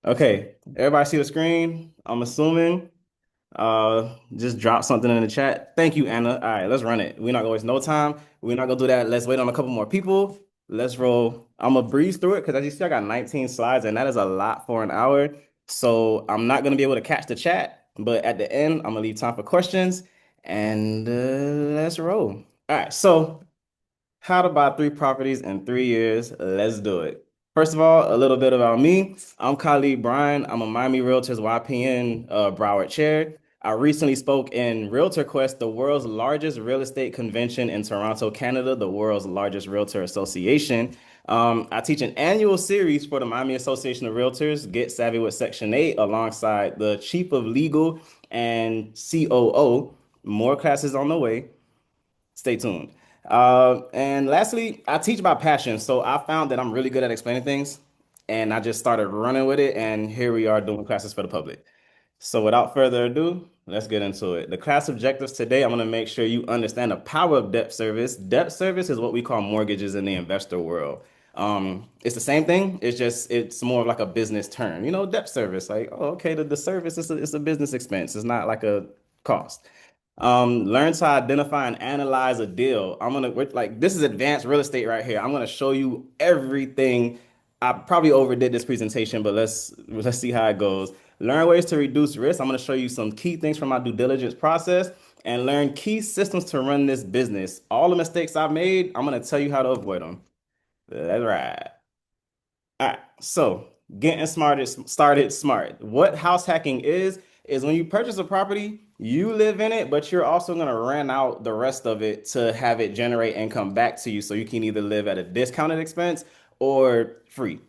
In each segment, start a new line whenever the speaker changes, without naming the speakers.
Okay, everybody see the screen? I'm assuming. Just drop something in the chat. Thank you, Anna. All right, let's run it. We're not gonna waste no time. We're not gonna do that. Let's wait on a couple more people. Let's roll. I'm gonna breeze through it because as you see, I got 19 slides, and that is a lot for an hour. So I'm not gonna be able to catch the chat, but at the end, I'm gonna leave time for questions, and let's roll. All right, so. How to buy three properties in 3 years. Let's do it. First of all, a little bit about me. I'm Khalid Bryan. I'm a Miami Realtors YPN Broward chair. I recently spoke in Realtor Quest, the world's largest real estate convention in Toronto, Canada, the world's largest realtor association. I teach an annual series for the Miami Association of Realtors, Get Savvy with Section 8, alongside the Chief of Legal and COO. More classes on the way. Stay tuned. And lastly, I teach by passion. So I found that I'm really good at explaining things, and I just started running with it. And here we are doing classes for the public. So without further ado, let's get into it. The class objectives today, I'm going to make sure you understand the power of debt service. Debt service is what we call mortgages in the investor world. It's the same thing. It's more of like a business term. Debt service. Like, oh, okay, the service is it's a business expense. It's not like a cost. Learn to identify and analyze a deal. Like this is advanced real estate right here. I'm gonna show you everything. I probably overdid this presentation, but let's see how it goes. Learn ways to reduce risk. I'm gonna show you some key things from my due diligence process and learn key systems to run this business. All the mistakes I've made, I'm gonna tell you how to avoid them. That's right. All right, so getting started smart. What house hacking is when you purchase a property, you live in it, but you're also going to rent out the rest of it to have it generate income back to you so you can either live at a discounted expense or free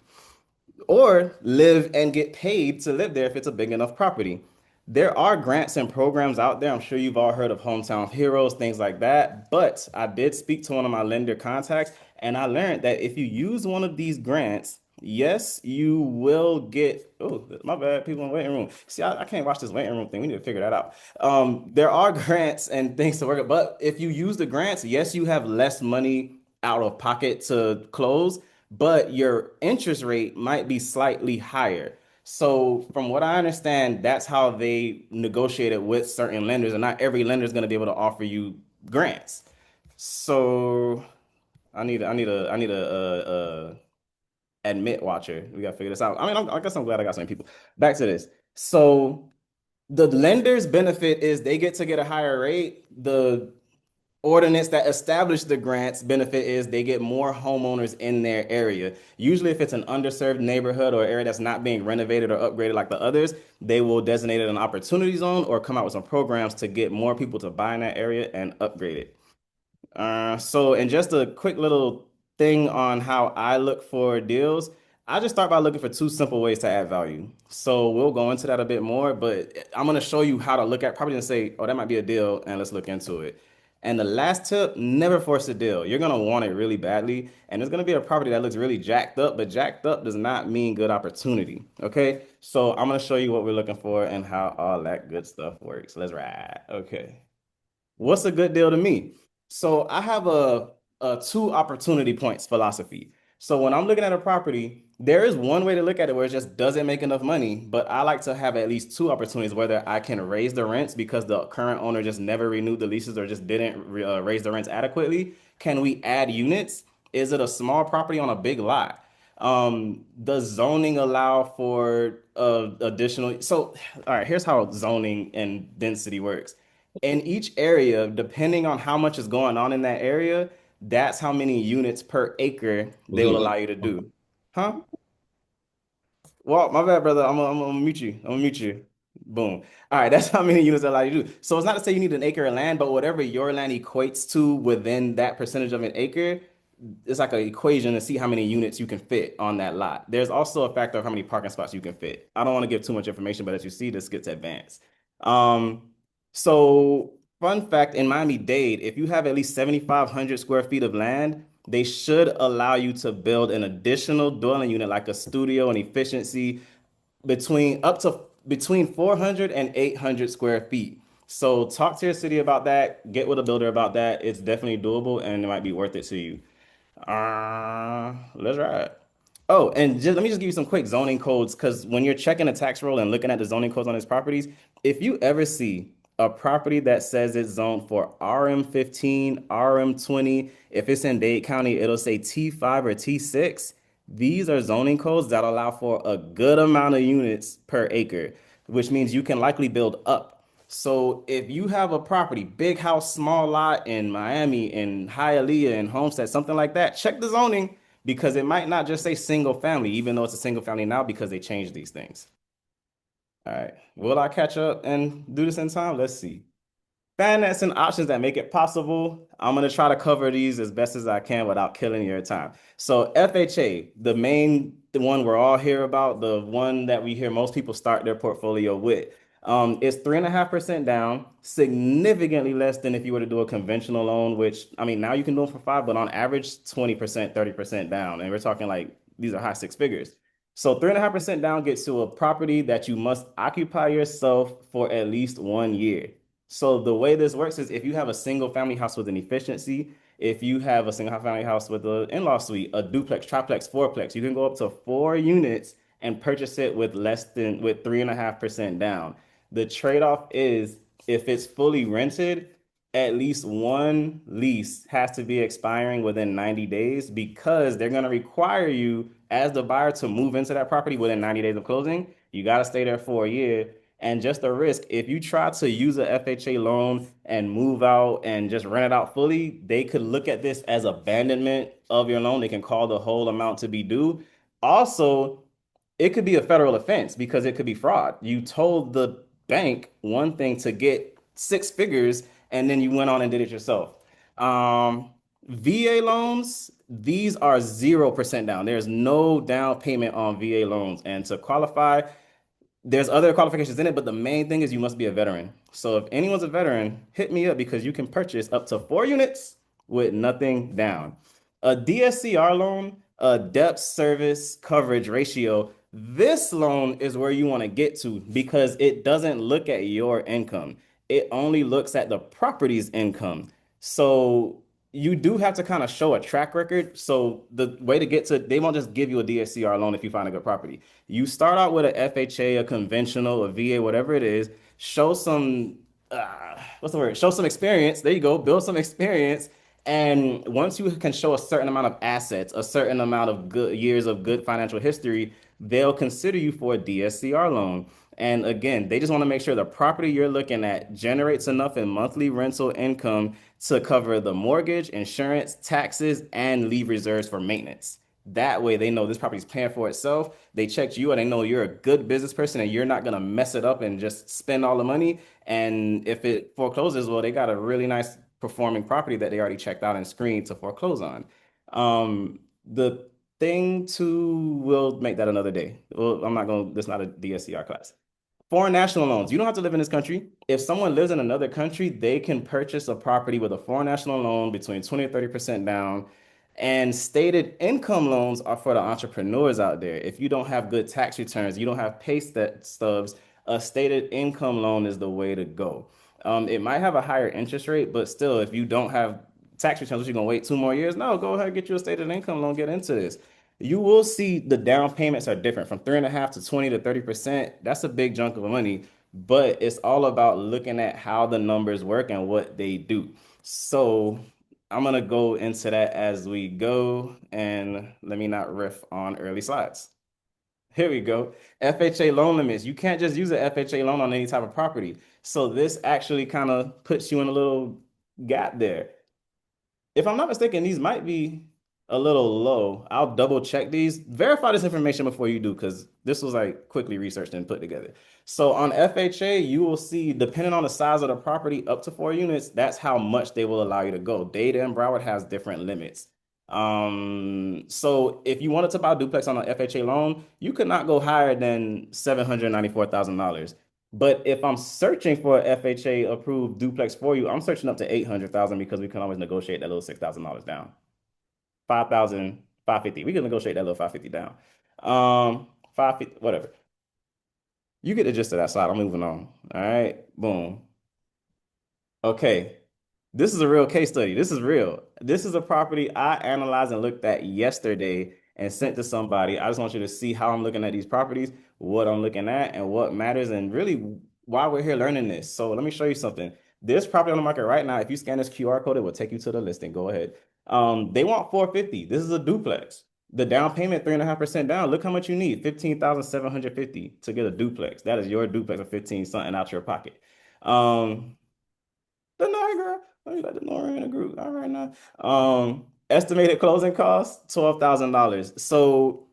or live and get paid to live there if it's a big enough property. There are grants and programs out there. I'm sure you've all heard of Hometown Heroes, things like that. But I did speak to one of my lender contacts, and I learned that if you use one of these grants, yes, you will get. Oh, my bad, people in the waiting room. See, I can't watch this waiting room thing. We need to figure that out. There are grants and things to work, but if you use the grants, yes, you have less money out of pocket to close, but your interest rate might be slightly higher. So, from what I understand, that's how they negotiated with certain lenders, and not every lender is going to be able to offer you grants. So, I need a admit watcher. We got to figure this out. I mean, I guess I'm glad I got some people. Back to this. So, the lender's benefit is they get a higher rate. The ordinance that established the grants benefit is they get more homeowners in their area. Usually, if it's an underserved neighborhood or area that's not being renovated or upgraded like the others, they will designate it an opportunity zone or come out with some programs to get more people to buy in that area and upgrade it. And just a quick little thing on how I look for deals. I just start by looking for two simple ways to add value. So we'll go into that a bit more, but I'm going to show you how to look at property and say, oh, that might be a deal, and let's look into it. And the last tip, never force a deal. You're going to want it really badly, and there's going to be a property that looks really jacked up, but jacked up does not mean good opportunity. Okay? So I'm going to show you what we're looking for and how all that good stuff works. Let's ride. Okay. What's a good deal to me? So I have a two opportunity points philosophy. So when I'm looking at a property, there is one way to look at it where it just doesn't make enough money, but I like to have at least two opportunities whether I can raise the rents because the current owner just never renewed the leases or just didn't raise the rents adequately. Can we add units? Is it a small property on a big lot? Does zoning allow for additional? So, all right, here's how zoning and density works in each area, depending on how much is going on in that area, that's how many units per acre they will allow you to do. Huh? Well, my bad, brother. I'm gonna mute you. I'm gonna mute you. Boom. All right, that's how many units they allow you to do. So it's not to say you need an acre of land, but whatever your land equates to within that percentage of an acre, it's like an equation to see how many units you can fit on that lot. There's also a factor of how many parking spots you can fit. I don't want to give too much information, but as you see, this gets advanced. Um, so fun fact in Miami-Dade, if you have at least 7,500 square feet of land, they should allow you to build an additional dwelling unit like a studio and efficiency between 400 and 800 square feet. So talk to your city about that, get with a builder about that. It's definitely doable and it might be worth it to you. Let's ride. Oh, and just let me just give you some quick zoning codes because when you're checking the tax roll and looking at the zoning codes on these properties, if you ever see a property that says it's zoned for RM15, RM20, if it's in Dade County, it'll say T5 or T6. These are zoning codes that allow for a good amount of units per acre, which means you can likely build up. So if you have a property, big house, small lot in Miami, in Hialeah, in Homestead, something like that, check the zoning because it might not just say single family, even though it's a single family now because they changed these things. All right. Will I catch up and do this in time? Let's see. Financing options that make it possible. I'm going to try to cover these as best as I can without killing your time. So FHA, the one we're all here about, the one that we hear most people start their portfolio with, is 3.5% down, significantly less than if you were to do a conventional loan, which I mean now you can do them for five, but on average 20%, 30% down, and we're talking like these are high six figures. So 3.5% down gets to a property that you must occupy yourself for at least 1 year. So the way this works is if you have a single family house with an efficiency, if you have a single family house with an in-law suite, a duplex, triplex, fourplex, you can go up to 4 units and purchase it with less than with 3.5% down. The trade-off is if it's fully rented, at least one lease has to be expiring within 90 days because they're going to require you as the buyer to move into that property within 90 days of closing. You got to stay there for a year. And just a risk, if you try to use a FHA loan and move out and just rent it out fully, they could look at this as abandonment of your loan. They can call the whole amount to be due. Also, it could be a federal offense because it could be fraud. You told the bank one thing to get six figures, and then you went on and did it yourself. Um, VA loans, these are 0% down. There's no down payment on VA loans. And to qualify, there's other qualifications in it, but the main thing is you must be a veteran. So if anyone's a veteran, hit me up because you can purchase up to 4 units with nothing down. A DSCR loan, a debt service coverage ratio, this loan is where you want to get to because it doesn't look at your income. It only looks at the property's income. So you do have to kind of show a track record. So the way to get to, they won't just give you a DSCR loan if you find a good property. You start out with a FHA, a conventional, a VA, whatever it is. Show some, what's the word? Show some experience. There you go. Build some experience. And once you can show a certain amount of assets, a certain amount of good years of good financial history, they'll consider you for a DSCR loan. And again, they just want to make sure the property you're looking at generates enough in monthly rental income to cover the mortgage, insurance, taxes, and leave reserves for maintenance. That way they know this property is paying for itself. They checked you and they know you're a good business person and you're not gonna mess it up and just spend all the money. And if it forecloses, well, they got a really nice performing property that they already checked out and screened to foreclose on. The thing to we'll make that another day. Well, I'm not gonna, this is not a DSCR class. Foreign national loans. You don't have to live in this country. If someone lives in another country, they can purchase a property with a foreign national loan between 20 and 30% down. And stated income loans are for the entrepreneurs out there. If you don't have good tax returns, you don't have pay stubs, a stated income loan is the way to go. It might have a higher interest rate, but still, if you don't have tax returns, you're gonna wait 2 more years. No, go ahead and get you a stated income loan, get into this. You will see the down payments are different from 3.5 to 20 to 30%. That's a big chunk of money, but it's all about looking at how the numbers work and what they do. So I'm gonna go into that as we go, and let me not riff on early slides. Here we go. FHA loan limits. You can't just use an FHA loan on any type of property. So this actually kind of puts you in a little gap there. If I'm not mistaken, these might be a little low. I'll double check these. Verify this information before you do, because this was like quickly researched and put together. So on FHA, you will see, depending on the size of the property, up to 4 units, that's how much they will allow you to go. Dade and Broward has different limits. So if you wanted to buy a duplex on an FHA loan, you could not go higher than $794,000. But if I'm searching for a FHA approved duplex for you, I'm searching up to 800,000 because we can always negotiate that little $6,000 down. 5,000, 550. We can negotiate that little 550 down. 550, whatever. You get the gist of that slide. I'm moving on. All right. Boom. Okay. This is a real case study. This is real. This is a property I analyzed and looked at yesterday, and sent to somebody. I just want you to see how I'm looking at these properties, what I'm looking at, and what matters, and really why we're here learning this. So let me show you something. This property on the market right now, if you scan this QR code, it will take you to the listing. Go ahead. They want 450. This is a duplex. The down payment, 3.5% down. Look how much you need, 15,750 to get a duplex. That is your duplex of 15 something out your pocket. The Niagara. Let me let the Nora in the group. All right now. Estimated closing costs, $12,000. So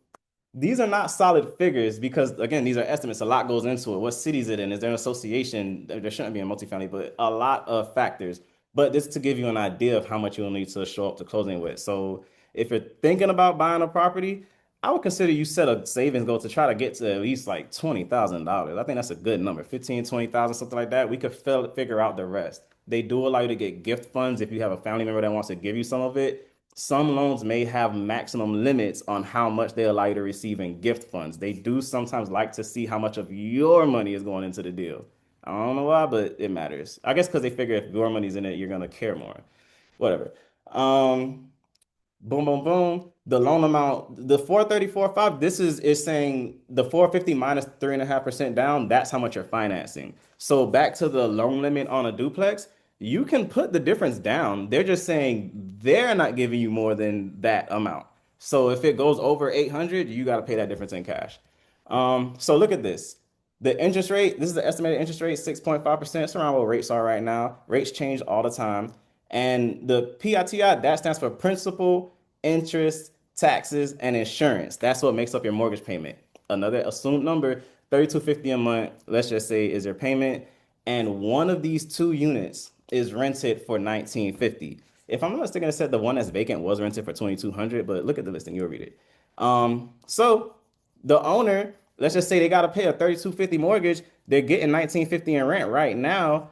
these are not solid figures because, again, these are estimates. A lot goes into it. What city is it in? Is there an association? There shouldn't be a multifamily, but a lot of factors. But this to give you an idea of how much you'll need to show up to closing with. So if you're thinking about buying a property, I would consider you set a savings goal to try to get to at least like $20,000. I think that's a good number, 15, 20,000, something like that. We could figure out the rest. They do allow you to get gift funds if you have a family member that wants to give you some of it. Some loans may have maximum limits on how much they allow you to receive in gift funds. They do sometimes like to see how much of your money is going into the deal. I don't know why, but it matters. I guess because they figure if your money's in it, you're gonna care more. Whatever. Um, Boom, boom, boom. The loan amount, the 434.5, this is saying the 450 minus 3.5% down, that's how much you're financing. So back to the loan limit on a duplex, you can put the difference down. They're just saying they're not giving you more than that amount. So if it goes over 800, you got to pay that difference in cash. So look at this. The interest rate, this is the estimated interest rate, 6.5%. It's around what rates are right now. Rates change all the time. And the PITI, that stands for principal, interest, taxes, and insurance. That's what makes up your mortgage payment. Another assumed number, 3250 a month, let's just say is your payment. And one of these two units is rented for 1950. If I'm not mistaken, it said the one that's vacant was rented for 2200, but look at the listing, you'll read it. So the owner, let's just say they got to pay a 3250 mortgage, they're getting 1950 in rent right now.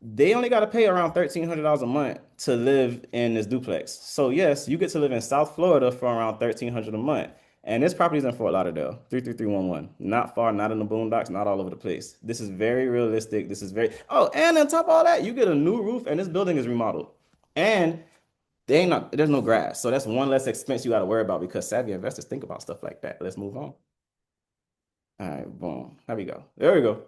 They only got to pay around $1,300 a month to live in this duplex. So yes, you get to live in South Florida for around $1,300 a month. And this property is in Fort Lauderdale, 33311. Not far, not in the boondocks, not all over the place. This is very realistic. This is very, oh, and on top of all that, you get a new roof and this building is remodeled. And there's no grass. So that's one less expense you got to worry about because savvy investors think about stuff like that. Let's move on. All right, boom. There we go. There we go.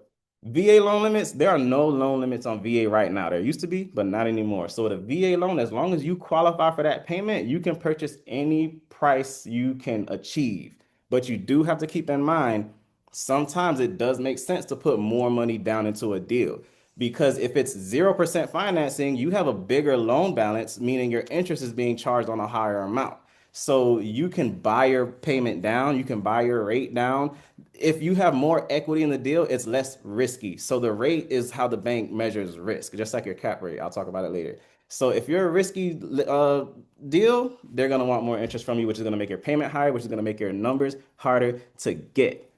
VA loan limits, there are no loan limits on VA right now. There used to be, but not anymore. So the VA loan, as long as you qualify for that payment, you can purchase any price you can achieve. But you do have to keep in mind, sometimes it does make sense to put more money down into a deal. Because if it's 0% financing, you have a bigger loan balance, meaning your interest is being charged on a higher amount. So you can buy your payment down, you can buy your rate down. If you have more equity in the deal, it's less risky. So the rate is how the bank measures risk, just like your cap rate. I'll talk about it later. So if you're a risky deal, they're gonna want more interest from you, which is gonna make your payment higher, which is gonna make your numbers harder to get.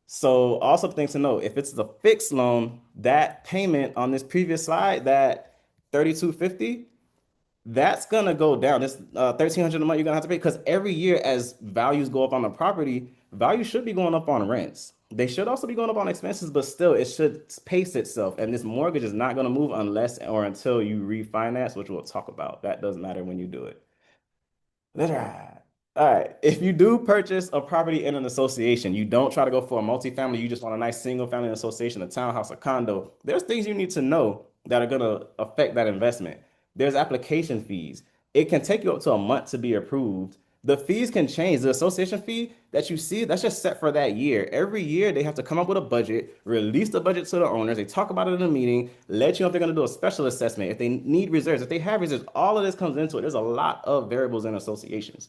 So also things to note, if it's the fixed loan, that payment on this previous slide, that 3250, that's gonna go down. This 1,300 a month you're gonna have to pay because every year as values go up on the property, value should be going up on rents. They should also be going up on expenses, but still it should pace itself. And this mortgage is not gonna move unless or until you refinance, which we'll talk about. That doesn't matter when you do it. All right. If you do purchase a property in an association, you don't try to go for a multifamily, you just want a nice single family association, a townhouse, a condo. There's things you need to know that are going to affect that investment. There's application fees. It can take you up to a month to be approved. The fees can change. The association fee that you see, that's just set for that year. Every year, they have to come up with a budget, release the budget to the owners. They talk about it in a meeting, let you know if they're going to do a special assessment, if they need reserves, if they have reserves. All of this comes into it. There's a lot of variables in associations.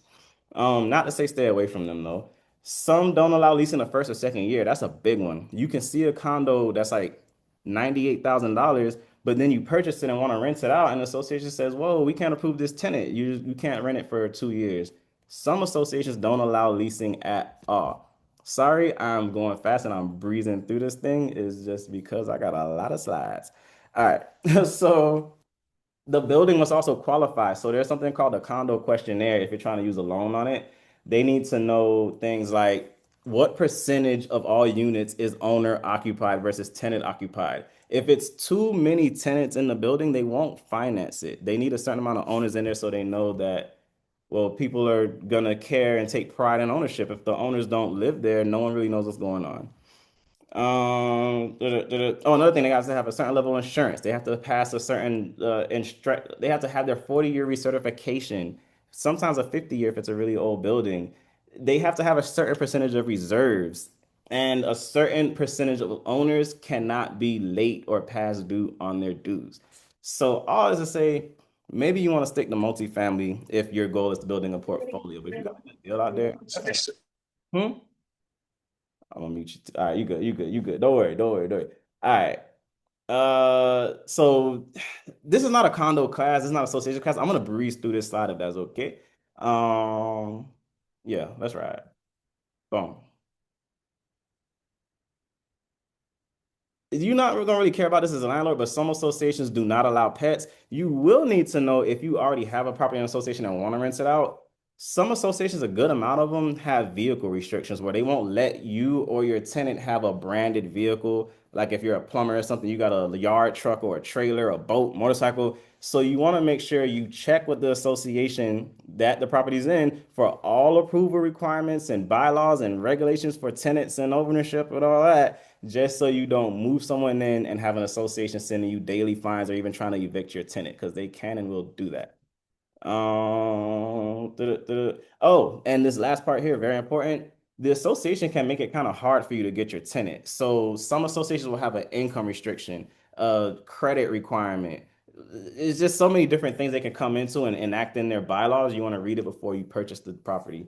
Not to say stay away from them though. Some don't allow leasing the first or second year. That's a big one. You can see a condo that's like $98,000, but then you purchase it and want to rent it out, and the association says, "Whoa, we can't approve this tenant. You can't rent it for 2 years." Some associations don't allow leasing at all. Sorry, I'm going fast and I'm breezing through this thing. Is just because I got a lot of slides. All right, so the building must also qualify. So there's something called a condo questionnaire if you're trying to use a loan on it. They need to know things like what percentage of all units is owner occupied versus tenant occupied. If it's too many tenants in the building, they won't finance it. They need a certain amount of owners in there so they know that Well, people are gonna care and take pride in ownership. If the owners don't live there, no one really knows what's going on. Oh, another thing, they have to have a certain level of insurance. They have to pass a certain instruct. They have to have their 40-year recertification. Sometimes a 50-year if it's a really old building. They have to have a certain percentage of reserves, and a certain percentage of owners cannot be late or past due on their dues. So all is to say, maybe you want to stick to multifamily if your goal is to building a portfolio. But if you got a good deal out there, hmm? I'm gonna mute you. All right, you good, you good, you good. Don't worry, don't worry, don't worry. All right. So this is not a condo class, it's not an association class. I'm gonna breeze through this slide if that's okay. Um, yeah, that's right. Boom. You're not gonna really care about this as a landlord, but some associations do not allow pets. You will need to know if you already have a property in an association and want to rent it out. Some associations, a good amount of them, have vehicle restrictions where they won't let you or your tenant have a branded vehicle. Like if you're a plumber or something, you got a yard truck or a trailer, a boat, motorcycle. So you want to make sure you check with the association that the property's in for all approval requirements and bylaws and regulations for tenants and ownership and all that, just so you don't move someone in and have an association sending you daily fines or even trying to evict your tenant because they can and will do that. Oh, and this last part here, very important. The association can make it kind of hard for you to get your tenant. So some associations will have an income restriction, a credit requirement. It's just so many different things they can come into and enact in their bylaws. You want to read it before you purchase the property.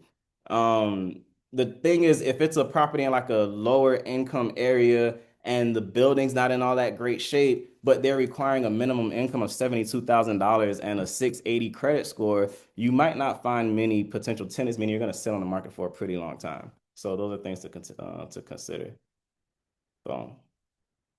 Um, the thing is, if it's a property in like a lower income area and the building's not in all that great shape, but they're requiring a minimum income of $72,000 and a 680 credit score, you might not find many potential tenants, meaning you're going to sit on the market for a pretty long time. So those are things to consider. So.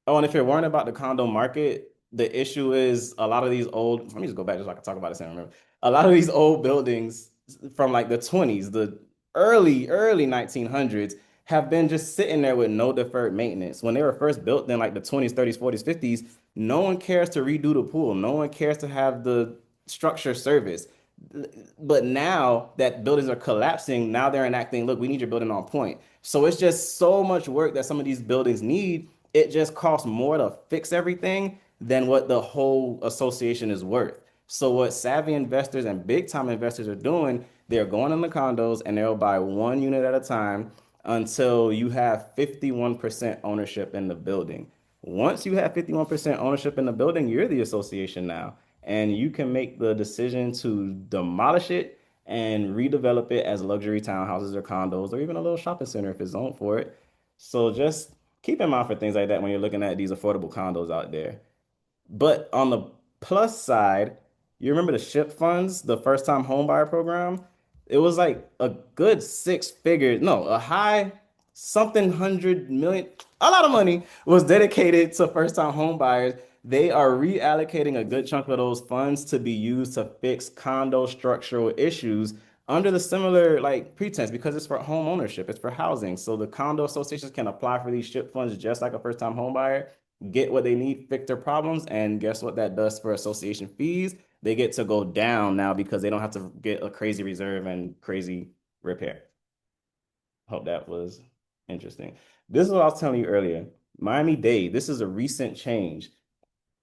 Oh, and if you're worrying about the condo market, the issue is a lot of these old, let me just go back just so I can talk about this and remember. A lot of these old buildings from like the 20s, the early 1900s have been just sitting there with no deferred maintenance. When they were first built in like the 20s, 30s, 40s, 50s, no one cares to redo the pool. No one cares to have the structure service. But now that buildings are collapsing, now they're enacting, look, we need your building on point. So it's just so much work that some of these buildings need. It just costs more to fix everything than what the whole association is worth. So what savvy investors and big time investors are doing, they're going in the condos and they'll buy one unit at a time until you have 51% ownership in the building. Once you have 51% ownership in the building, you're the association now. And you can make the decision to demolish it and redevelop it as luxury townhouses or condos or even a little shopping center if it's zoned for it. So just keep in mind for things like that when you're looking at these affordable condos out there. But on the plus side, you remember the SHIP funds, the first time home buyer program? It was like a good six figure, no, a high something 100 million, a lot of money was dedicated to first time home buyers. They are reallocating a good chunk of those funds to be used to fix condo structural issues under the similar like pretense because it's for home ownership, it's for housing. So the condo associations can apply for these SHIP funds just like a first time home buyer, get what they need, fix their problems, and guess what that does for association fees? They get to go down now because they don't have to get a crazy reserve and crazy repair. Hope that was interesting. This is what I was telling you earlier. Miami-Dade, this is a recent change.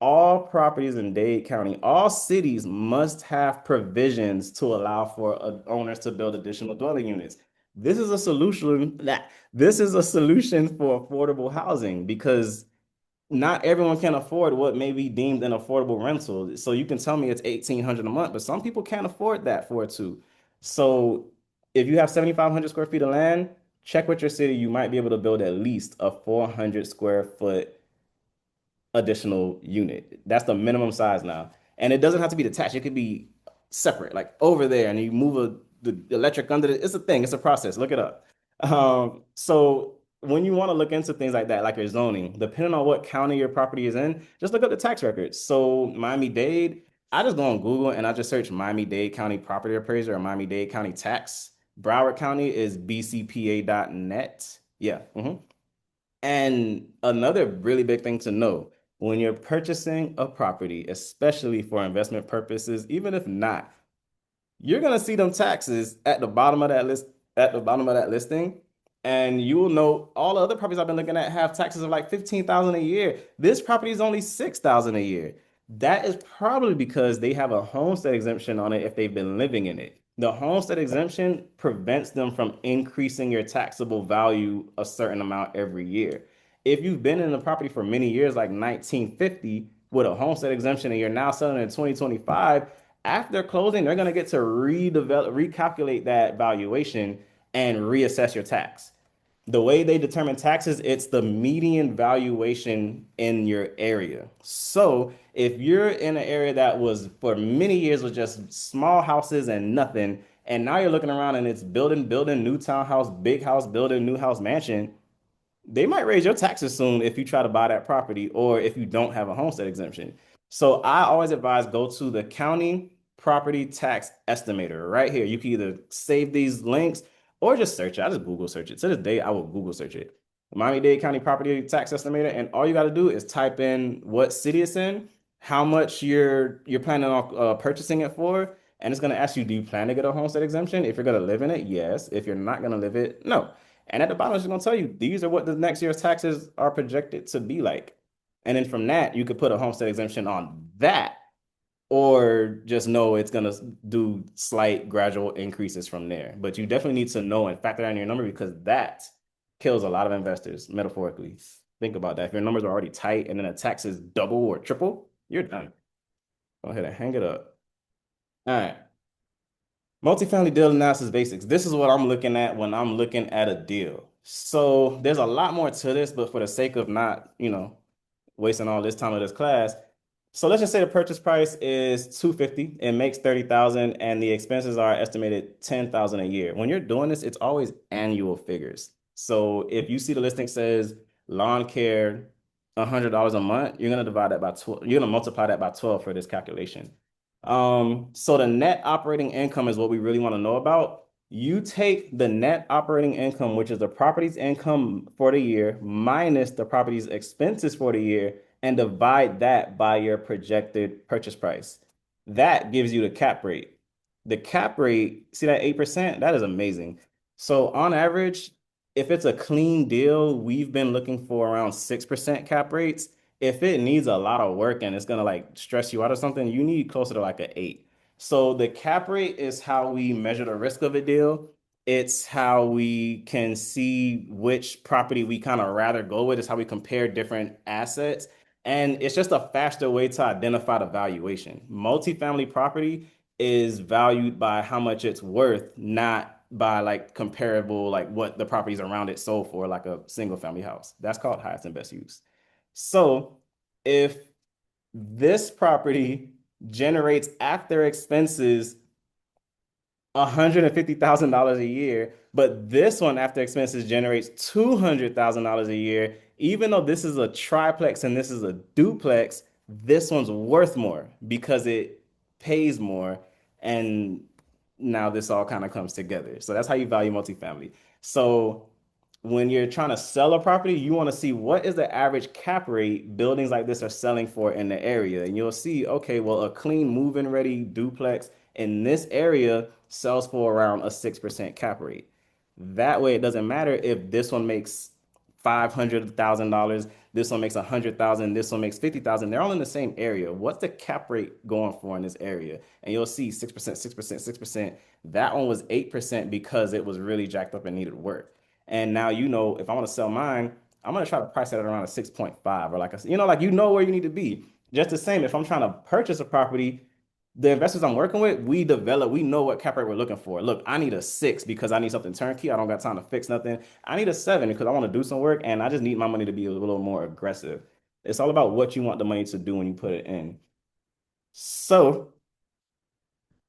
All properties in Dade County, all cities must have provisions to allow for owners to build additional dwelling units. This is a solution for affordable housing because not everyone can afford what may be deemed an affordable rental. So you can tell me it's 1,800 a month, but some people can't afford that for it too. So if you have 7,500 square feet of land, check with your city. You might be able to build at least a 400 square foot additional unit. That's the minimum size now. And it doesn't have to be detached. It could be separate, like over there, and you move the electric under it. It's a thing. It's a process. Look it up. So when you want to look into things like that, like your zoning, depending on what county your property is in, just look up the tax records. So Miami-Dade, I just go on Google and I just search Miami-Dade County Property Appraiser or Miami-Dade County Tax. Broward County is bcpa.net. Yeah. And another really big thing to know when you're purchasing a property, especially for investment purposes, even if not, you're gonna see them taxes at the bottom of that list, at the bottom of that listing, and you will know all the other properties I've been looking at have taxes of like 15,000 a year. This property is only 6,000 a year. That is probably because they have a homestead exemption on it if they've been living in it. The homestead exemption prevents them from increasing your taxable value a certain amount every year. If you've been in the property for many years, like 1950, with a homestead exemption, and you're now selling in 2025, after closing, they're going to get to recalculate that valuation and reassess your tax. The way they determine taxes, it's the median valuation in your area. So if you're in an area that was for many years was just small houses and nothing, and now you're looking around and it's building new townhouse, big house, building new house mansion, they might raise your taxes soon if you try to buy that property or if you don't have a homestead exemption. So I always advise go to the county property tax estimator right here. You can either save these links or just search it. I just Google search it. To this day, I will Google search it. Miami-Dade County Property Tax Estimator, and all you got to do is type in what city it's in, how much you're planning on purchasing it for, and it's going to ask you, do you plan to get a homestead exemption? If you're going to live in it, yes. If you're not going to live it, no. And at the bottom, it's going to tell you these are what the next year's taxes are projected to be like. And then from that, you could put a homestead exemption on that, or just know it's going to do slight gradual increases from there. But you definitely need to know and factor in your number because that kills a lot of investors, metaphorically. Think about that. If your numbers are already tight and then the taxes double or triple, you're done. Go ahead and hang it up. All right. Multifamily deal analysis basics. This is what I'm looking at when I'm looking at a deal. So there's a lot more to this, but for the sake of not, wasting all this time of this class, so let's just say the purchase price is 250, it makes 30,000, and the expenses are estimated 10,000 a year. When you're doing this, it's always annual figures. So if you see the listing says lawn care $100 a month, you're gonna divide that by 12, you're gonna multiply that by 12 for this calculation. So the net operating income is what we really want to know about. You take the net operating income, which is the property's income for the year, minus the property's expenses for the year, and divide that by your projected purchase price. That gives you the cap rate. The cap rate, see that 8%? That is amazing. So on average, if it's a clean deal, we've been looking for around 6% cap rates. If it needs a lot of work and it's gonna like stress you out or something, you need closer to like an 8. So the cap rate is how we measure the risk of a deal. It's how we can see which property we kind of rather go with. It's how we compare different assets. And it's just a faster way to identify the valuation. Multifamily property is valued by how much it's worth, not by like comparable, like what the properties around it sold for, like a single family house. That's called highest and best use. So if this property generates after expenses $150,000 a year, but this one after expenses generates $200,000 a year. Even though this is a triplex and this is a duplex, this one's worth more because it pays more. And now this all kind of comes together. So that's how you value multifamily. So when you're trying to sell a property, you want to see what is the average cap rate buildings like this are selling for in the area. And you'll see, okay, well, a clean move-in ready duplex in this area sells for around a 6% cap rate. That way, it doesn't matter if this one makes $500,000, this one makes 100,000, this one makes 50,000. They're all in the same area. What's the cap rate going for in this area? And you'll see 6%, 6%, 6%. That one was 8% because it was really jacked up and needed work. And now if I want to sell mine, I'm gonna try to price it at around a 6.5 or like like where you need to be. Just the same, if I'm trying to purchase a property, the investors I'm working with, we know what cap rate we're looking for. Look, I need a 6 because I need something turnkey. I don't got time to fix nothing. I need a 7 because I want to do some work and I just need my money to be a little more aggressive. It's all about what you want the money to do when you put it in. So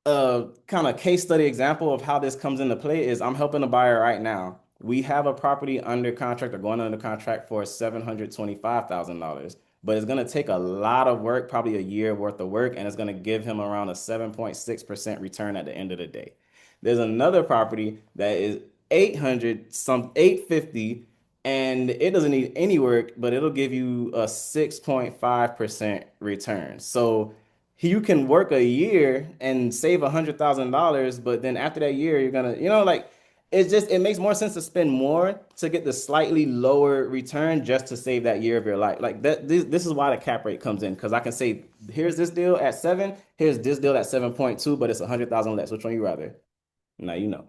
kind of case study example of how this comes into play is I'm helping a buyer right now. We have a property under contract or going under contract for $725,000, but it's going to take a lot of work, probably a year worth of work, and it's going to give him around a 7.6% return at the end of the day. There's another property that is 850, and it doesn't need any work, but it'll give you a 6.5% return. So you can work a year and save $100,000, but then after that year, you're gonna, like it makes more sense to spend more to get the slightly lower return just to save that year of your life. Like that, this is why the cap rate comes in because I can say, here's this deal at 7, here's this deal at 7.2, but it's 100,000 less. Which one you rather? Now you know.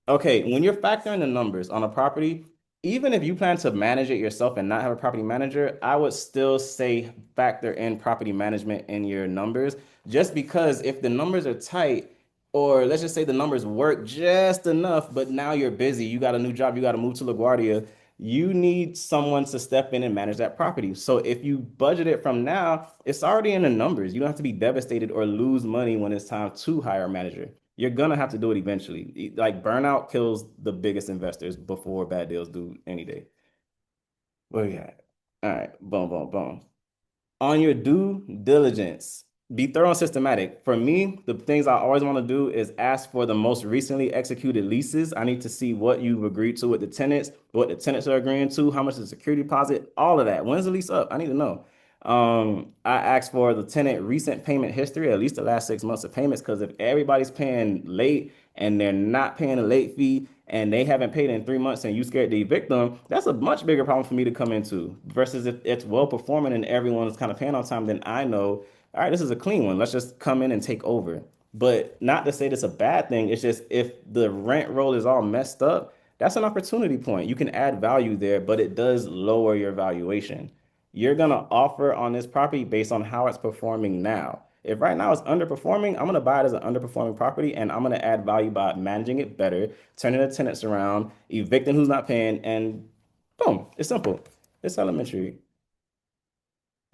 Okay, when you're factoring the numbers on a property, even if you plan to manage it yourself and not have a property manager, I would still say factor in property management in your numbers. Just because if the numbers are tight, or let's just say the numbers work just enough, but now you're busy, you got a new job, you got to move to LaGuardia, you need someone to step in and manage that property. So if you budget it from now, it's already in the numbers. You don't have to be devastated or lose money when it's time to hire a manager. You're gonna have to do it eventually. Like burnout kills the biggest investors before bad deals do any day. Where you at? All right, boom, boom, boom. On your due diligence, be thorough and systematic. For me, the things I always want to do is ask for the most recently executed leases. I need to see what you've agreed to with the tenants, what the tenants are agreeing to, how much is the security deposit, all of that. When's the lease up? I need to know. I ask for the tenant recent payment history, at least the last 6 months of payments, because if everybody's paying late and they're not paying a late fee and they haven't paid in 3 months and you scared to evict them, that's a much bigger problem for me to come into. Versus if it's well performing and everyone's kind of paying on time, then I know, all right, this is a clean one. Let's just come in and take over. But not to say that's a bad thing. It's just if the rent roll is all messed up, that's an opportunity point. You can add value there, but it does lower your valuation. You're gonna offer on this property based on how it's performing now. If right now it's underperforming, I'm gonna buy it as an underperforming property and I'm gonna add value by managing it better, turning the tenants around, evicting who's not paying, and boom, it's simple. It's elementary.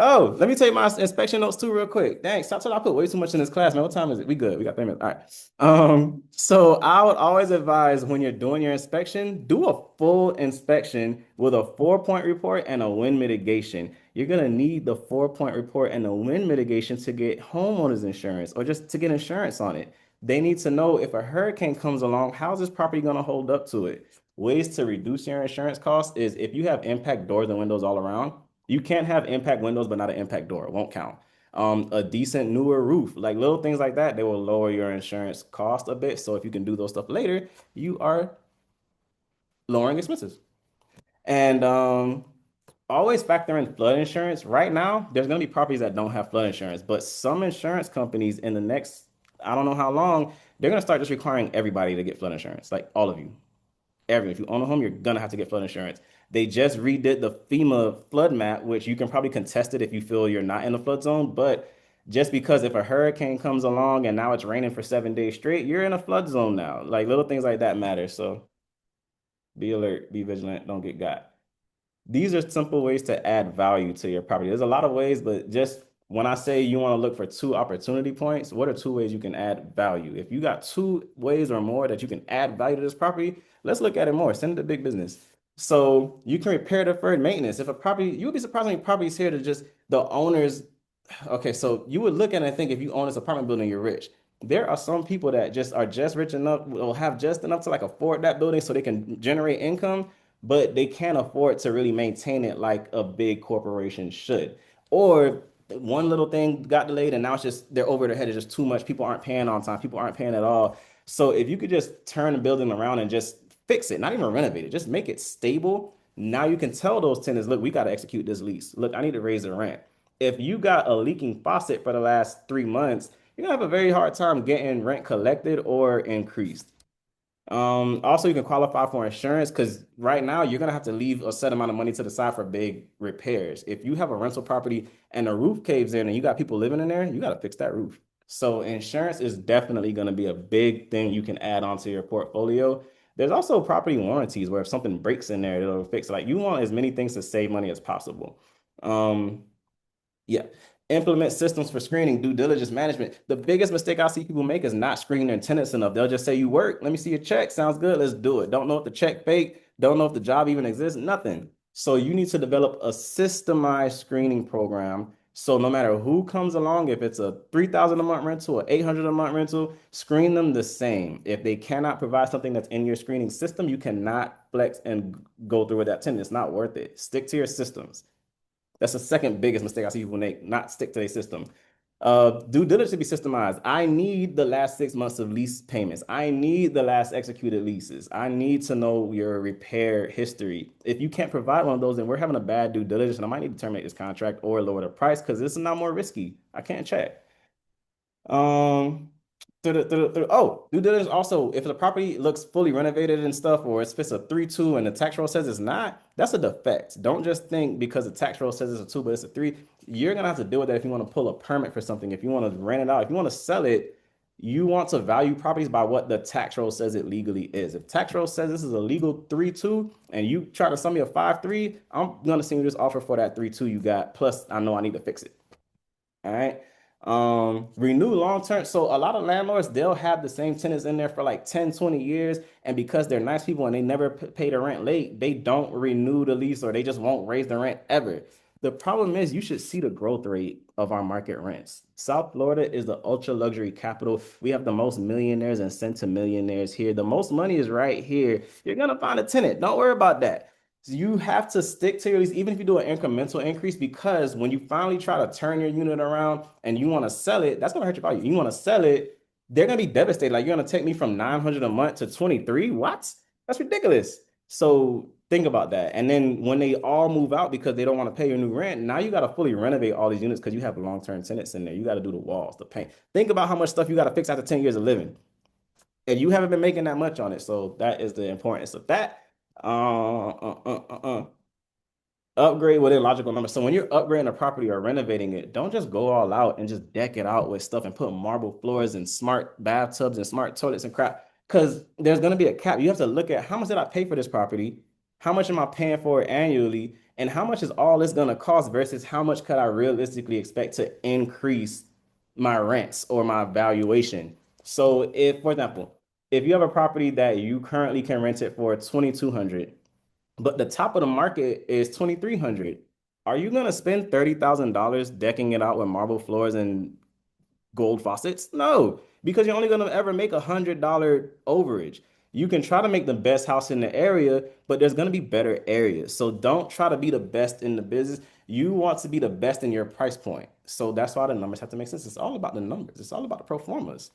Oh, let me tell you my inspection notes too, real quick. Dang, stop till I put way too much in this class, man. What time is it? We good. We got 3 minutes. All right. So I would always advise when you're doing your inspection, do a full inspection with a 4-point report and a wind mitigation. You're gonna need the 4-point report and the wind mitigation to get homeowners insurance or just to get insurance on it. They need to know if a hurricane comes along, how's this property gonna hold up to it? Ways to reduce your insurance costs is if you have impact doors and windows all around. You can't have impact windows, but not an impact door. It won't count. A decent newer roof, like little things like that, they will lower your insurance cost a bit. So if you can do those stuff later, you are lowering expenses. And always factor in flood insurance. Right now, there's going to be properties that don't have flood insurance, but some insurance companies in the next, I don't know how long, they're going to start just requiring everybody to get flood insurance, like all of you. If you own a home, you're gonna have to get flood insurance. They just redid the FEMA flood map, which you can probably contest it if you feel you're not in the flood zone. But just because if a hurricane comes along and now it's raining for 7 days straight, you're in a flood zone now. Like little things like that matter. So be alert, be vigilant, don't get got. These are simple ways to add value to your property. There's a lot of ways, but just when I say you want to look for 2 opportunity points, what are 2 ways you can add value? If you got 2 ways or more that you can add value to this property, let's look at it more. Send it to big business. So you can repair deferred maintenance. If a property, you would be surprised how many properties here to just the owners. Okay, so you would look at it and think if you own this apartment building, you're rich. There are some people that just are just rich enough, will have just enough to like afford that building so they can generate income, but they can't afford to really maintain it like a big corporation should. Or one little thing got delayed and now it's just they're over their head. It's just too much. People aren't paying on time. People aren't paying at all. So if you could just turn the building around and just fix it, not even renovate it, just make it stable. Now you can tell those tenants, look, we got to execute this lease. Look, I need to raise the rent. If you got a leaking faucet for the last 3 months, you're gonna have a very hard time getting rent collected or increased. Also, you can qualify for insurance because right now you're gonna have to leave a set amount of money to the side for big repairs. If you have a rental property and the roof caves in and you got people living in there, you gotta fix that roof. So insurance is definitely gonna be a big thing you can add onto your portfolio. There's also property warranties where if something breaks in there, it'll fix it. Like you want as many things to save money as possible. Um, yeah. Implement systems for screening, due diligence management. The biggest mistake I see people make is not screening their tenants enough. They'll just say, you work, let me see your check. Sounds good, let's do it. Don't know if the check fake, don't know if the job even exists, nothing. So you need to develop a systemized screening program. So no matter who comes along, if it's a 3,000 a month rental or 800 a month rental, screen them the same. If they cannot provide something that's in your screening system, you cannot flex and go through with that tenant. It's not worth it. Stick to your systems. That's the second biggest mistake I see people make, not stick to their system. Due diligence to be systemized. I need the last 6 months of lease payments. I need the last executed leases. I need to know your repair history. If you can't provide one of those, then we're having a bad due diligence, and I might need to terminate this contract or lower the price because this is not more risky. I can't check. Um, oh, due diligence also, if the property looks fully renovated and stuff, or if it's a 3-2 and the tax roll says it's not, that's a defect. Don't just think because the tax roll says it's a 2, but it's a 3. You're gonna have to deal with that if you want to pull a permit for something, if you want to rent it out, if you want to sell it, you want to value properties by what the tax roll says it legally is. If tax roll says this is a legal 3-2 and you try to sell me a 5-3, I'm gonna send you this offer for that 3-2 you got. Plus, I know I need to fix it. All right. Renew long term. So a lot of landlords, they'll have the same tenants in there for like 10, 20 years. And because they're nice people and they never pay the rent late, they don't renew the lease or they just won't raise the rent ever. The problem is you should see the growth rate of our market rents. South Florida is the ultra luxury capital. We have the most millionaires and centimillionaires here. The most money is right here. You're gonna find a tenant. Don't worry about that. So you have to stick to your lease, even if you do an incremental increase, because when you finally try to turn your unit around and you want to sell it, that's going to hurt your value. You want to sell it, they're going to be devastated. Like, you're going to take me from 900 a month to 23. What? That's ridiculous. So think about that. And then when they all move out because they don't want to pay your new rent, now you got to fully renovate all these units because you have long-term tenants in there. You got to do the walls, the paint. Think about how much stuff you got to fix after 10 years of living. And you haven't been making that much on it. So that is the importance of that. Upgrade within logical numbers. So when you're upgrading a property or renovating it, don't just go all out and just deck it out with stuff and put marble floors and smart bathtubs and smart toilets and crap. Because there's going to be a cap. You have to look at how much did I pay for this property? How much am I paying for it annually? And how much is all this going to cost versus how much could I realistically expect to increase my rents or my valuation? So if, for example, if you have a property that you currently can rent it for 2,200, but the top of the market is 2,300. Are you gonna spend $30,000 decking it out with marble floors and gold faucets? No, because you're only gonna ever make $100 overage. You can try to make the best house in the area, but there's gonna be better areas. So don't try to be the best in the business. You want to be the best in your price point. So that's why the numbers have to make sense. It's all about the numbers. It's all about the pro formas.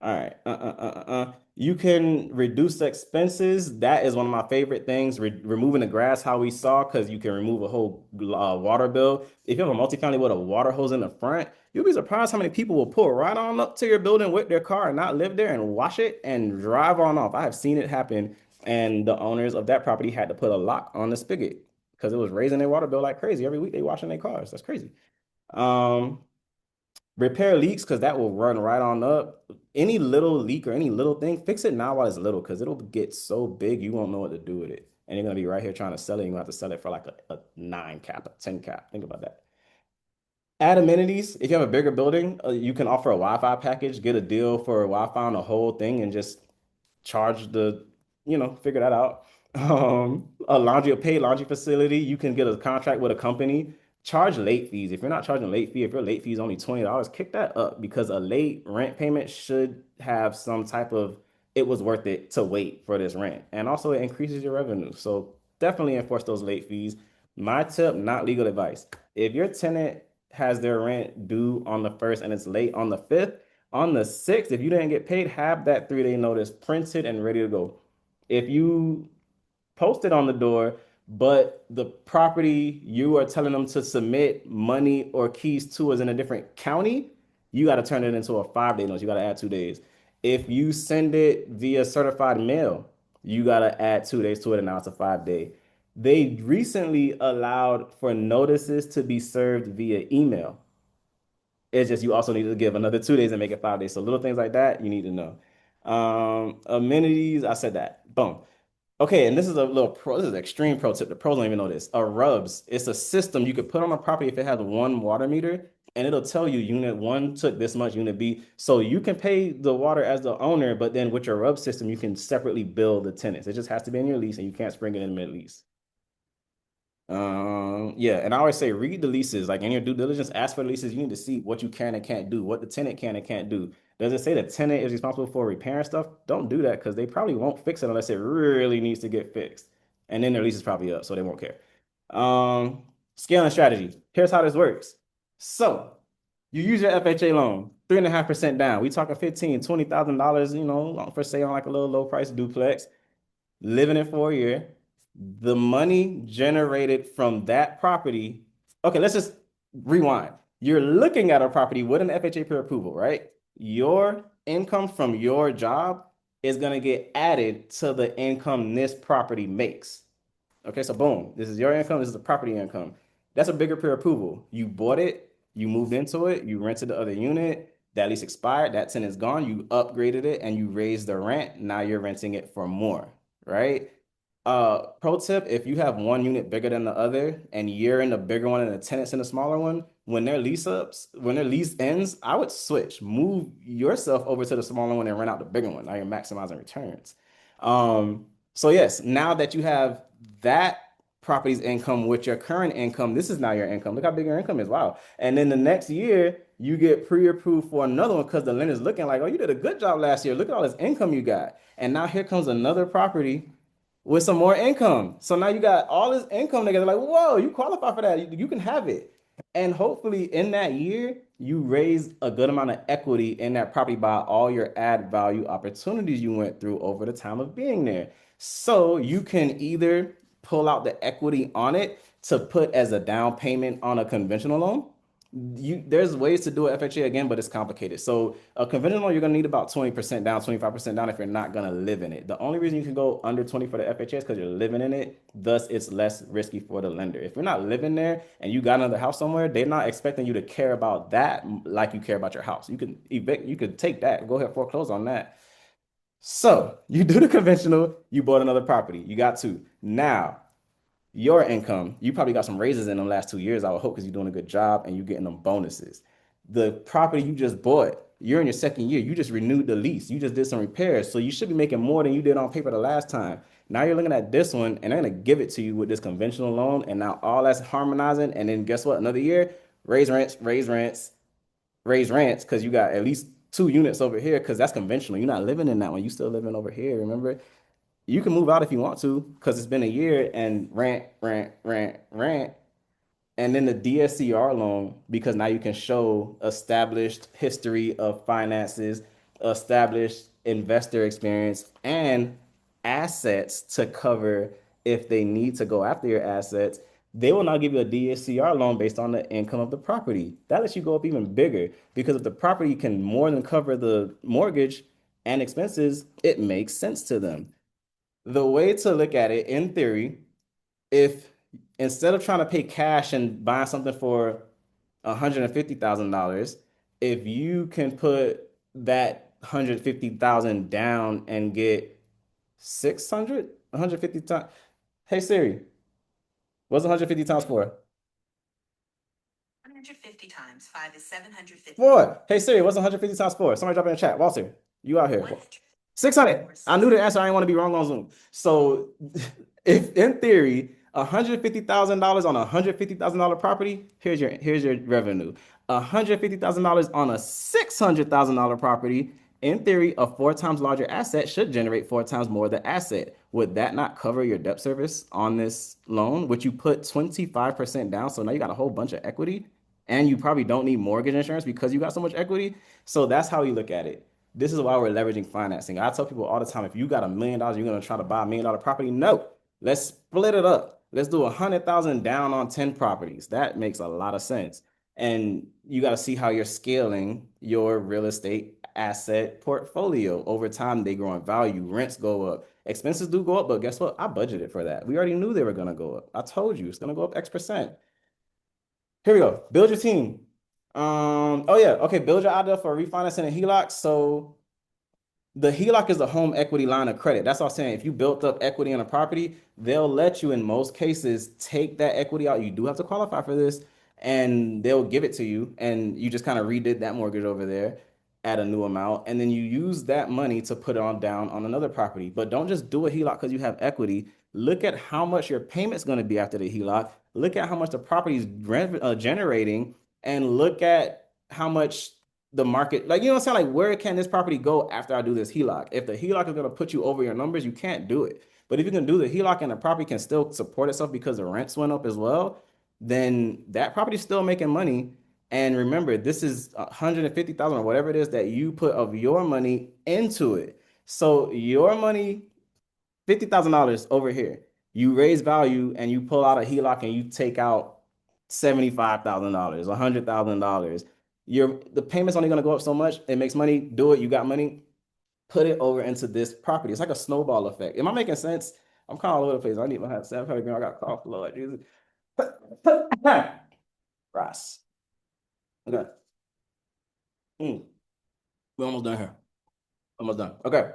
All right. You can reduce expenses. That is one of my favorite things. Removing the grass, how we saw, because you can remove a whole water bill. If you have a multifamily with a water hose in the front, you'll be surprised how many people will pull right on up to your building with their car and not live there and wash it and drive on off. I have seen it happen, and the owners of that property had to put a lock on the spigot because it was raising their water bill like crazy. Every week they washing their cars. That's crazy. Um, Repair leaks because that will run right on up. Any little leak or any little thing, fix it now while it's little because it'll get so big you won't know what to do with it. And you're gonna be right here trying to sell it. You're gonna have to sell it for like a 9 cap, a 10 cap. Think about that. Add amenities. If you have a bigger building, you can offer a Wi-Fi package, get a deal for Wi-Fi on the whole thing, and just charge figure that out. A paid laundry facility, you can get a contract with a company, charge late fees. If you're not charging late fee, if your late fee is only $20, kick that up because a late rent payment should have some type of it was worth it to wait for this rent. And also it increases your revenue. So definitely enforce those late fees. My tip, not legal advice. If your tenant has their rent due on the first and it's late on the fifth, on the 6th, if you didn't get paid, have that 3-day notice printed and ready to go. If you post it on the door, but the property you are telling them to submit money or keys to is in a different county, you got to turn it into a 5-day notice. You got to add 2 days. If you send it via certified mail, you got to add 2 days to it, and now it's a 5-day. They recently allowed for notices to be served via email. It's just you also need to give another 2 days and make it 5 days. So little things like that you need to know. Amenities, I said that. Boom. Okay, and this is a little pro. This is an extreme pro tip. The pros don't even know this. A RUBS, it's a system you could put on a property if it has one water meter, and it'll tell you unit one took this much, unit B. So you can pay the water as the owner, but then with your RUB system, you can separately bill the tenants. It just has to be in your lease, and you can't spring it in mid-lease. Yeah, and I always say read the leases. Like in your due diligence, ask for the leases. You need to see what you can and can't do, what the tenant can and can't do. Does it say the tenant is responsible for repairing stuff? Don't do that because they probably won't fix it unless it really needs to get fixed. And then their lease is probably up, so they won't care. Um, Scaling strategy. Here's how this works. So you use your FHA loan, 3.5% down. We talking 15, $20,000, for say on like a little low price duplex, living it for a year. The money generated from that property. Okay, let's just rewind. You're looking at a property with an FHA pre-approval, right? Your income from your job is going to get added to the income this property makes. Okay, so boom, this is your income, this is the property income. That's a bigger pre-approval. You bought it, you moved into it, you rented the other unit, that lease expired, that tenant's gone, you upgraded it and you raised the rent. Now you're renting it for more, right? Pro tip, if you have one unit bigger than the other and you're in the bigger one and the tenant's in the smaller one, when their lease ends, I would switch. Move yourself over to the smaller one and rent out the bigger one. Now you're maximizing returns. So yes, now that you have that property's income with your current income, this is now your income. Look how big your income is. Wow. And then the next year, you get pre-approved for another one because the lender's looking like, oh, you did a good job last year. Look at all this income you got. And now here comes another property with some more income. So now you got all this income together. Like, whoa, you qualify for that. You can have it. And hopefully in that year, you raise a good amount of equity in that property by all your add value opportunities you went through over the time of being there. So you can either pull out the equity on it to put as a down payment on a conventional loan. There's ways to do it FHA again, but it's complicated. So a conventional loan, you're gonna need about 20% down, 25% down if you're not gonna live in it. The only reason you can go under 20 for the FHA is because you're living in it. Thus, it's less risky for the lender. If you're not living there and you got another house somewhere, they're not expecting you to care about that like you care about your house. You can evict, you could take that, go ahead, foreclose on that. So you do the conventional, you bought another property, you got two. Now your income, you probably got some raises in the last 2 years, I would hope, because you're doing a good job and you're getting them bonuses. The property you just bought, you're in your second year, you just renewed the lease, you just did some repairs. So you should be making more than you did on paper the last time. Now you're looking at this one and they're gonna give it to you with this conventional loan, and now all that's harmonizing. And then guess what? Another year, raise rents, raise rents, raise rents, because you got at least two units over here, because that's conventional. You're not living in that one, you still living over here, remember? You can move out if you want to because it's been a year, and rent, rent, rent, rent. And then the DSCR loan, because now you can show established history of finances, established investor experience, and assets to cover if they need to go after your assets. They will now give you a DSCR loan based on the income of the property. That lets you go up even bigger because if the property can more than cover the mortgage and expenses, it makes sense to them. The way to look at it in theory, if instead of trying to pay cash and buy something for $150,000, if you can put that 150,000 down and get 600, 150 times. Hey Siri, what's 150 times for?
150 times 5 is 750.
Four. Hey Siri, what's 150 times four? Somebody drop in the chat. Walter, you out here. 600. I knew the answer. I didn't want to be wrong on Zoom. So if in theory, $150,000 on a $150,000 property, here's your revenue. $150,000 on a $600,000 property, in theory, a four times larger asset should generate four times more the asset. Would that not cover your debt service on this loan? Which you put 25% down, so now you got a whole bunch of equity, and you probably don't need mortgage insurance because you got so much equity. So that's how you look at it. This is why we're leveraging financing. I tell people all the time, if you got $1 million, you're gonna try to buy $1 million property. No, let's split it up. Let's do 100,000 down on 10 properties. That makes a lot of sense. And you got to see how you're scaling your real estate asset portfolio. Over time, they grow in value, rents go up, expenses do go up, but guess what? I budgeted for that. We already knew they were gonna go up. I told you it's gonna go up X%. Here we go. Build your team. Oh yeah, okay, build your idea for refinancing a HELOC. So the HELOC is a home equity line of credit. That's what I'm saying. If you built up equity in a property, they'll let you, in most cases, take that equity out. You do have to qualify for this, and they'll give it to you. And you just kind of redid that mortgage over there at a new amount. And then you use that money to put it on down on another property. But don't just do a HELOC because you have equity. Look at how much your payment's going to be after the HELOC. Look at how much the property is generating, and look at how much the market, like, you know what I'm saying? Like, where can this property go after I do this HELOC? If the HELOC is going to put you over your numbers, you can't do it. But if you can do the HELOC and the property can still support itself because the rents went up as well, then that property's still making money. And remember, this is 150,000 or whatever it is that you put of your money into it. So your money, $50,000 over here. You raise value and you pull out a HELOC and you take out $75,000, $100,000. The payment's only gonna go up so much. It makes money. Do it. You got money. Put it over into this property. It's like a snowball effect. Am I making sense? I'm kind of all over the place. I need my hat. I got cough, Lord Jesus. Rice. Okay. We're almost done here. Almost done. Okay.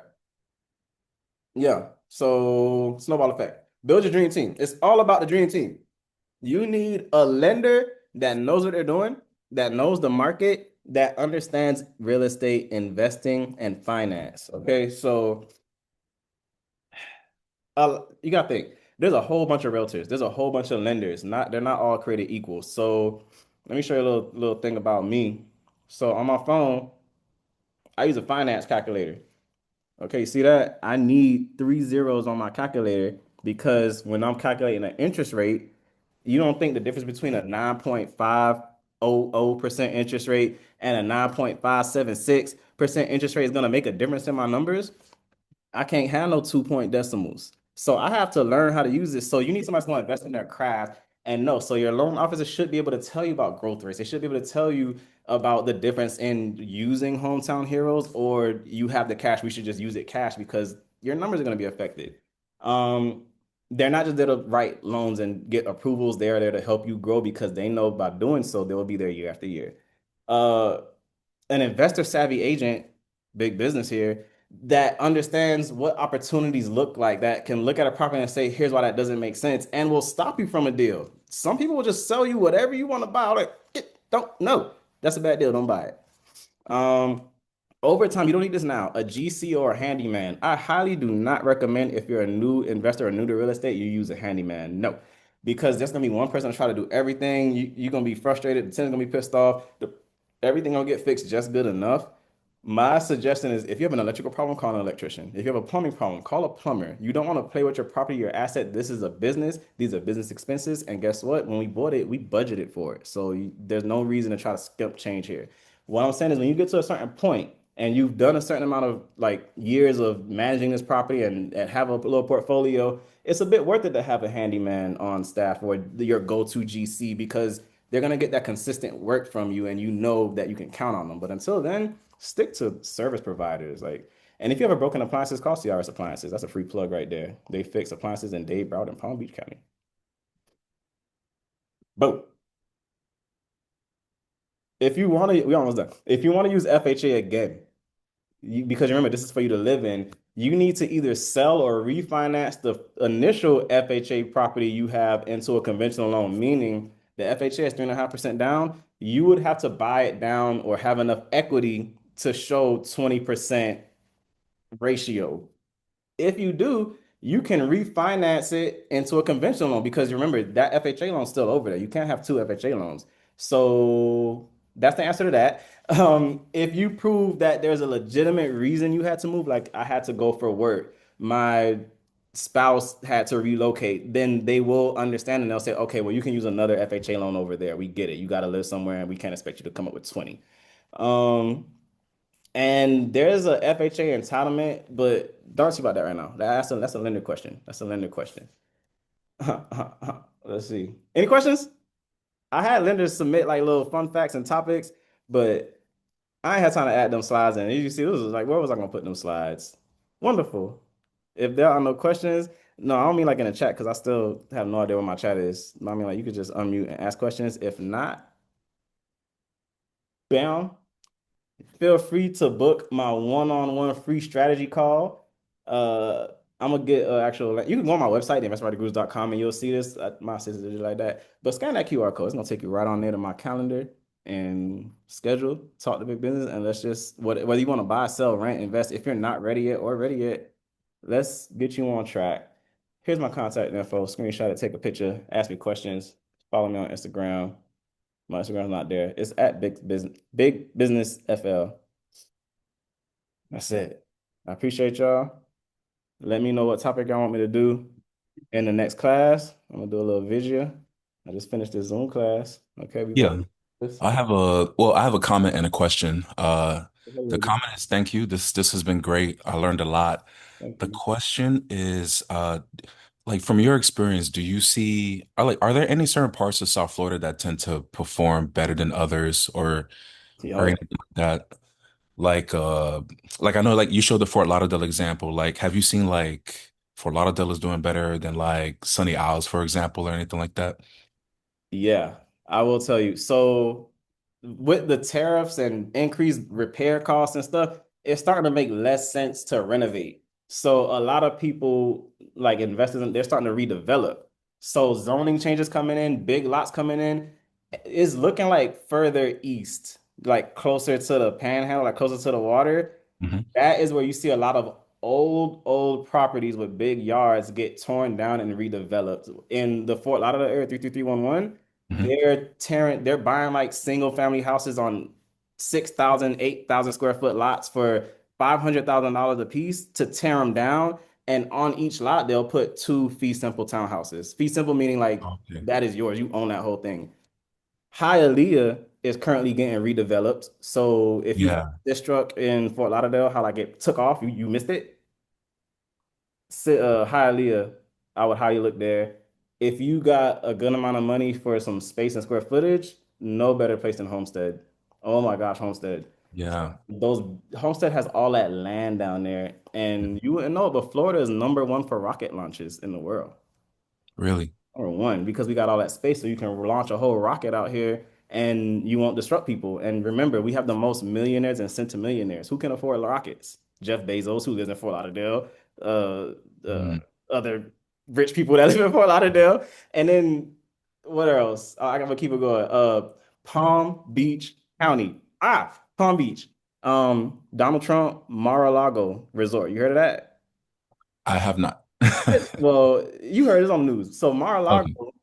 Yeah. So snowball effect. Build your dream team. It's all about the dream team. You need a lender that knows what they're doing, that knows the market, that understands real estate investing and finance. Okay. So you gotta think. There's a whole bunch of realtors. There's a whole bunch of lenders. They're not all created equal. So let me show you a little thing about me. So on my phone, I use a finance calculator. Okay, see that? I need three zeros on my calculator because when I'm calculating an interest rate, you don't think the difference between a 9.500% interest rate and a 9.576% interest rate is going to make a difference in my numbers? I can't have no 2 point decimals. So I have to learn how to use this. So you need somebody who's going to invest in their craft and know. So your loan officer should be able to tell you about growth rates. They should be able to tell you about the difference in using hometown heroes or you have the cash. We should just use it cash because your numbers are going to be affected. Um, they're not just there to write loans and get approvals. They're there to help you grow because they know by doing so, they will be there year after year. Uh, an investor savvy agent, big business here, that understands what opportunities look like, that can look at a property and say, here's why that doesn't make sense, and will stop you from a deal. Some people will just sell you whatever you want to buy. Like, don't, no, that's a bad deal. Don't buy it. Um, Over time, you don't need this now. A GC or a handyman. I highly do not recommend if you're a new investor or new to real estate, you use a handyman. No, because there's gonna be one person to try to do everything. You're gonna be frustrated. The tenant's gonna be pissed off. Everything gonna get fixed just good enough. My suggestion is if you have an electrical problem, call an electrician. If you have a plumbing problem, call a plumber. You don't want to play with your property, your asset. This is a business. These are business expenses. And guess what? When we bought it, we budgeted for it. So there's no reason to try to skip change here. What I'm saying is when you get to a certain point and you've done a certain amount of like years of managing this property and have a little portfolio, it's a bit worth it to have a handyman on staff or your go-to GC because they're gonna get that consistent work from you and you know that you can count on them. But until then, stick to service providers. Like, and if you have a broken appliances, call CRS Appliances. That's a free plug right there. They fix appliances in Dade, Broward, and Palm Beach County. Boom. If you want to, we almost done. If you want to use FHA again, because remember, this is for you to live in, you need to either sell or refinance the initial FHA property you have into a conventional loan, meaning the FHA is 3.5% down. You would have to buy it down or have enough equity to show 20% ratio. If you do, you can refinance it into a conventional loan because remember that FHA loan's still over there. You can't have two FHA loans. So that's the answer to that. If you prove that there's a legitimate reason you had to move, like I had to go for work, my spouse had to relocate, then they will understand and they'll say, okay, well, you can use another FHA loan over there. We get it. You got to live somewhere and we can't expect you to come up with 20. Um, and there's a FHA entitlement, but don't see about that right now. That's a lender question. That's a lender question. Let's see. Any questions? I had lenders submit like little fun facts and topics, but I ain't had time to add them slides in. You see, this was like, where was I gonna put them slides? Wonderful. If there are no questions, no, I don't mean like in the chat because I still have no idea where my chat is. I mean like you could just unmute and ask questions. If not, bam. Feel free to book my one-on-one free strategy call. Uh, I'm gonna get actual. Like, you can go on my website, investmentgurus.com, and you'll see this. My sister did like that. But scan that QR code. It's gonna take you right on there to my calendar and schedule. Talk to big business, and let's just whether you want to buy, sell, rent, invest. If you're not ready yet or ready yet, let's get you on track. Here's my contact info. Screenshot it. Take a picture. Ask me questions. Follow me on Instagram. My Instagram's not there. It's at Big Business FL. That's it. I appreciate y'all. Let me know what topic y'all want me to do in the next class. I'm gonna do a little video. I just finished this Zoom class. Okay, we both
Yeah,
this.
I have a comment and a question. The
Thank
comment is thank you. This has been great. I learned a lot. The
you.
question is, like from your experience, do you see are there any certain parts of South Florida that tend to perform better than others or
Yo,
anything like that? Like I know like you showed the Fort Lauderdale example. Like have you seen like Fort Lauderdale is doing better than like Sunny Isles, for example, or anything like that?
yeah, I will tell you. So, with the tariffs and increased repair costs and stuff, it's starting to make less sense to renovate. So, a lot of people, like investors, they're starting to redevelop. So, zoning changes coming in, big lots coming in, is looking like further east, like closer to the panhandle, like closer to the water.
Hmm.
That is where you see a lot of old properties with big yards get torn down and redeveloped. In the Fort Lauderdale area, 33311,
Hmm.
they're buying like single family houses on 6,000, 8,000 square foot lots for $500,000 a piece to tear them down. And on each lot, they'll put two fee simple townhouses. Fee simple meaning like
Okay.
that is yours. You own that whole thing. Hialeah is currently getting redeveloped. So if you
Yeah.
this struck in Fort Lauderdale, how like it took off, you missed it. Hialeah, I would highly look there. If you got a good amount of money for some space and square footage, no better place than Homestead. Oh my gosh, Homestead.
Yeah.
Those Homestead has all that land down there, and you wouldn't know, but Florida is number one for rocket launches in the world.
Really?
Number one, because we got all that space, so you can launch a whole rocket out here and you won't disrupt people. And remember, we have the most millionaires and centimillionaires. Who can afford rockets? Jeff Bezos, who lives in Fort Lauderdale, uh,
Mm.
other rich people that live in Fort Lauderdale. And then what else? I gotta keep it going. Palm Beach County. Palm Beach. Donald Trump, Mar-a-Lago Resort. You heard of that?
I have not.
Well, you heard it on the news. So
Okay.
Mar-a-Lago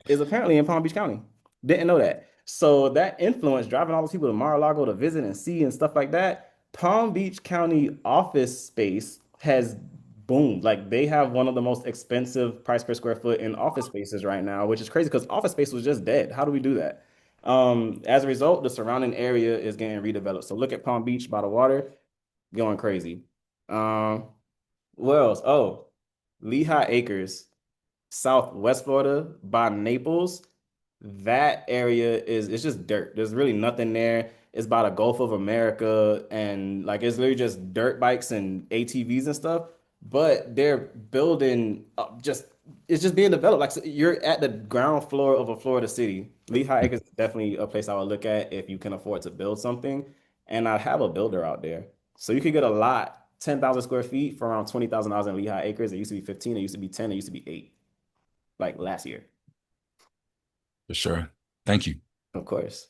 is apparently in Palm Beach County. Didn't know that. So that influence driving all those people to Mar-a-Lago to visit and see and stuff like that. Palm Beach County office space has boomed. Like they have one of the most expensive price per square foot in office spaces right now, which is crazy because office space was just dead. How do we do that? As a result, the surrounding area is getting redeveloped. So look at Palm Beach by the water, going crazy. Um, what else? Oh, Lehigh Acres. Southwest Florida by Naples, that area is it's just dirt. There's really nothing there. It's by the Gulf of America and like it's literally just dirt bikes and ATVs and stuff. But they're building just it's just being developed. Like so you're at the ground floor of a Florida city. Lehigh Acres is definitely a place I would look at if you can afford to build something. And I'd have a builder out there. So you could get a lot, 10,000 square feet for around $20,000 in Lehigh Acres. It used to be 15, it used to be 10, it used to be 8 like last year.
For sure. Thank you.
Of course.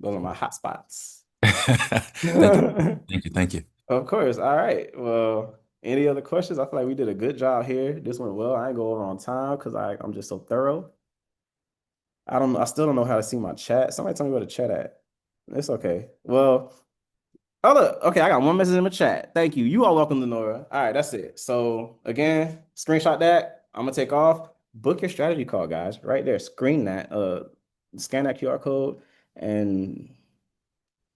Those are my hot spots.
Thank you. Thank you. Thank you.
Of course. All right. Well, any other questions? I feel like we did a good job here. This went well. I ain't go over on time because I'm just so thorough. I still don't know how to see my chat. Somebody tell me where the chat at. It's okay. Well, oh look, okay, I got one message in the chat. Thank you. You are welcome, Lenora. All right, that's it. So again, screenshot that. I'm gonna take off. Book your strategy call, guys. Right there. Screen that. Scan that QR code and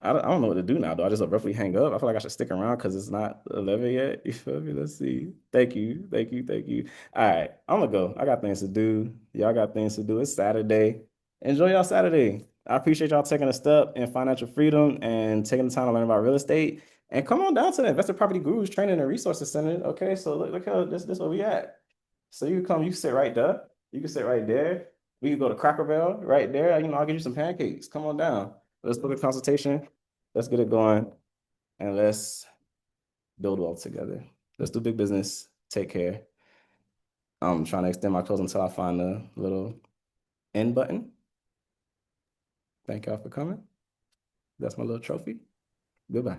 I don't know what to do now, though. I just abruptly hang up. I feel like I should stick around because it's not 11 yet. You feel me? Let's see. Thank you. Thank you. Thank you. All right. I'm gonna go. I got things to do. Y'all got things to do. It's Saturday. Enjoy y'all Saturday. I appreciate y'all taking a step in financial freedom and taking the time to learn about real estate. And come on down to the Investor Property Gurus Training and Resources Center. Okay, so look how this where we at. So you come, you sit right there. You can sit right there. We can go to Cracker Barrel right there. I'll get you some pancakes. Come on down. Let's book a consultation. Let's get it going and let's build wealth together. Let's do big business. Take care. I'm trying to extend my clothes until I find the little end button. Thank y'all for coming. That's my little trophy. Goodbye.